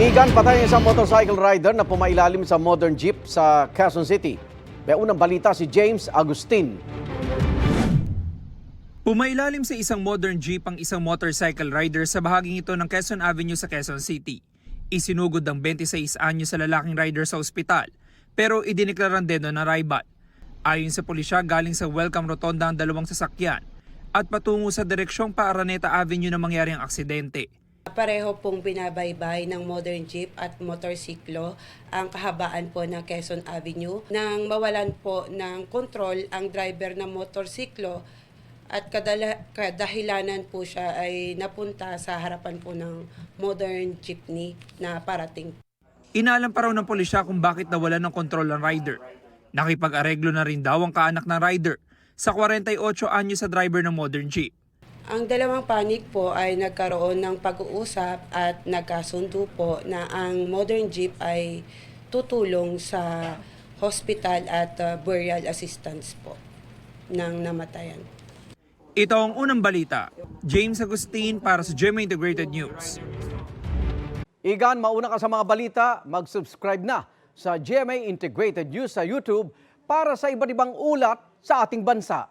Igan, patay ang isang motorcycle rider na pumailalim sa modern jeep sa Quezon City. May unang balita si James Agustin. Pumailalim sa isang modern jeep ang isang motorcycle rider sa bahaging ito ng Quezon Avenue sa Quezon City. Isinugod ng 26 anyo sa lalaking rider sa ospital, pero idiniklaran din na ribat. Ayon sa pulisya, galing sa Welcome Rotonda ang dalawang sasakyan at patungo sa direksyong Araneta Avenue na mangyari ang aksidente. Pareho pong binabaybay ng modern jeep at motorsiklo ang kahabaan po ng Quezon Avenue. Nang mawalan po ng kontrol ang driver ng motorsiklo at kadahilanan po siya ay napunta sa harapan po ng modern jeepney na parating. Inalam pa raw ng pulisya kung bakit nawalan ng kontrol ang rider. Nakipag-areglo na rin daw ang kaanak ng rider sa 48 anyo sa driver ng modern jeep. Ang dalawang panig po ay nagkaroon ng pag-uusap at nagkasundo po na ang modern jeep ay tutulong sa hospital at burial assistance po ng namatayan. Ito ang unang balita. James Agustin para sa GMA Integrated News. Igan, mauna ka sa mga balita, mag-subscribe na sa GMA Integrated News sa YouTube para sa iba't ibang ulat sa ating bansa.